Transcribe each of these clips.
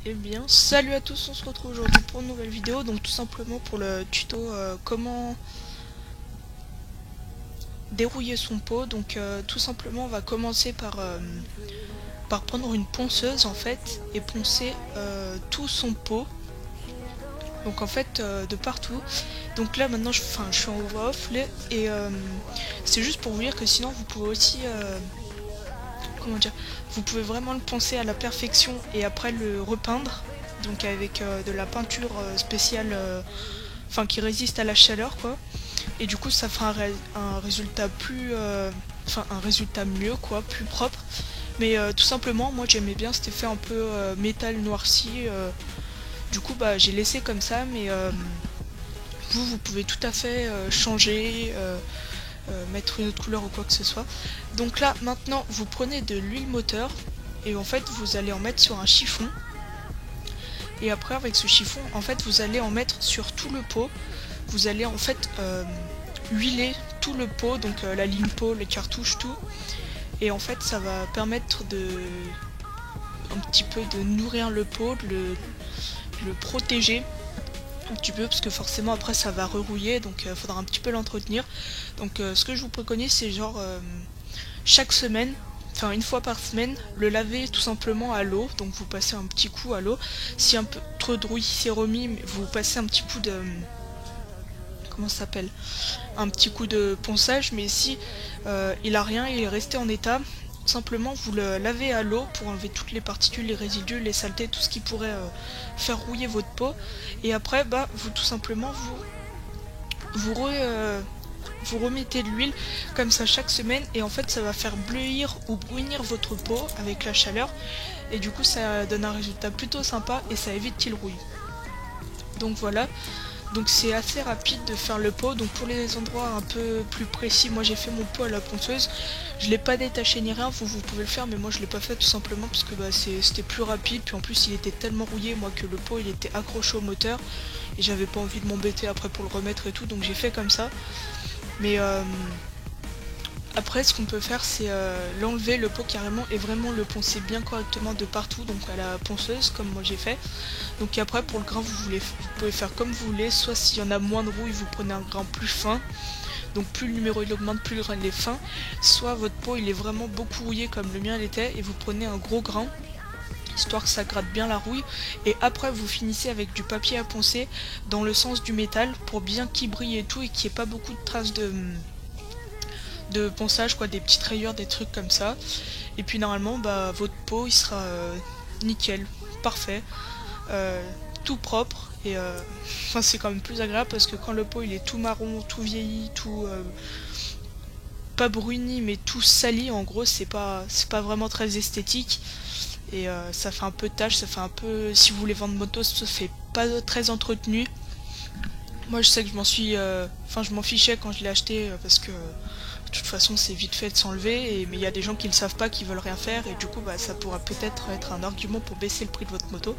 Eh bien, salut à tous, on se retrouve aujourd'hui pour une nouvelle vidéo, donc tout simplement pour le tuto comment dérouiller son pot. Donc tout simplement on va commencer par prendre une ponceuse en fait et poncer tout son pot. Donc en fait de partout. Donc là maintenant je suis en voix off et c'est juste pour vous dire que sinon vous pouvez aussi comment dire, vous pouvez vraiment le poncer à la perfection et après le repeindre, donc avec de la peinture spéciale qui résiste à la chaleur quoi, et du coup ça fera un résultat plus un résultat mieux quoi, plus propre. Mais tout simplement moi j'aimais bien cet effet un peu métal noirci, du coup bah j'ai laissé comme ça, mais vous pouvez tout à fait changer, mettre une autre couleur ou quoi que ce soit. Donc là maintenant vous prenez de l'huile moteur et en fait vous allez en mettre sur un chiffon, et après avec ce chiffon en fait vous allez en mettre sur tout le pot. Vous allez en fait huiler tout le pot, donc la ligne pot, les cartouches, tout, et en fait ça va permettre de un petit peu de nourrir le pot, de le protéger un petit peu, parce que forcément après ça va rerouiller, donc il faudra un petit peu l'entretenir. Donc ce que je vous préconise c'est genre chaque semaine, enfin une fois par semaine, le laver tout simplement à l'eau. Donc vous passez un petit coup à l'eau, si un peu trop de rouille s'est remis, vous passez un petit coup de comment ça s'appelle, un petit coup de ponçage. Mais si il a rien, il est resté en état, simplement vous le lavez à l'eau pour enlever toutes les particules, les résidus, les saletés, tout ce qui pourrait faire rouiller votre peau. Et après bah vous tout simplement vous remettez de l'huile comme ça chaque semaine, et en fait ça va faire bleuir ou brunir votre peau avec la chaleur, et du coup ça donne un résultat plutôt sympa et ça évite qu'il rouille. Donc voilà, donc c'est assez rapide de faire le pot. Donc pour les endroits un peu plus précis, moi j'ai fait mon pot à la ponceuse, je l'ai pas détaché ni rien, vous pouvez le faire, mais moi je l'ai pas fait tout simplement parce que bah, c'était plus rapide, puis en plus il était tellement rouillé moi que le pot il était accroché au moteur et j'avais pas envie de m'embêter après pour le remettre et tout, donc j'ai fait comme ça. Mais après ce qu'on peut faire c'est l'enlever le pot carrément et vraiment le poncer bien correctement de partout, donc à la ponceuse comme moi j'ai fait. Donc après pour le grain vous pouvez faire comme vous voulez, soit s'il y en a moins de rouille vous prenez un grain plus fin, donc plus le numéro il augmente plus le grain il est fin, soit votre pot il est vraiment beaucoup rouillé comme le mien l'était et vous prenez un gros grain histoire que ça gratte bien la rouille, et après vous finissez avec du papier à poncer dans le sens du métal pour bien qu'il brille et tout et qu'il n'y ait pas beaucoup de traces de ponçage quoi, des petites rayures, des trucs comme ça. Et puis normalement bah votre pot il sera nickel, parfait, tout propre, et c'est quand même plus agréable parce que quand le pot il est tout marron, tout vieilli, tout pas bruni mais tout sali, en gros c'est pas vraiment très esthétique, et ça fait un peu de tâche, ça fait un peu, si vous voulez vendre moto ça fait pas très entretenu. Moi je sais que je m'en suis je m'en fichais quand je l'ai acheté parce que de toute façon c'est vite fait de s'enlever, mais il y a des gens qui le savent pas, qui veulent rien faire, et du coup bah ça pourra peut-être être un argument pour baisser le prix de votre moto.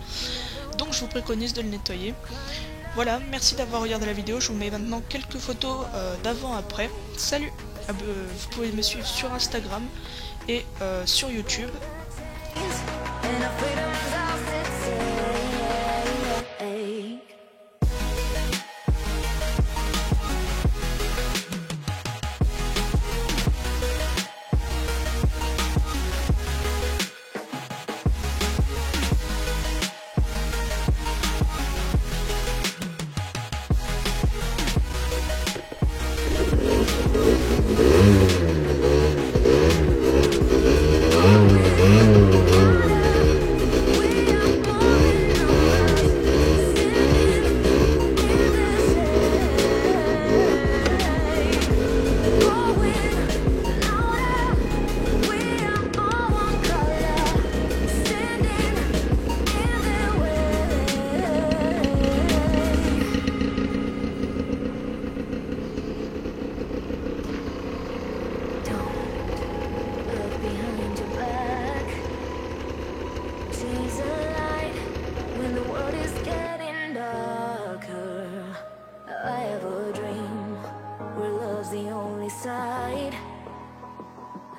Donc je vous préconise de le nettoyer. Voilà, merci d'avoir regardé la vidéo, je vous mets maintenant quelques photos d'avant après. Salut. Vous pouvez me suivre sur Instagram et sur YouTube.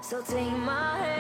So take my hand.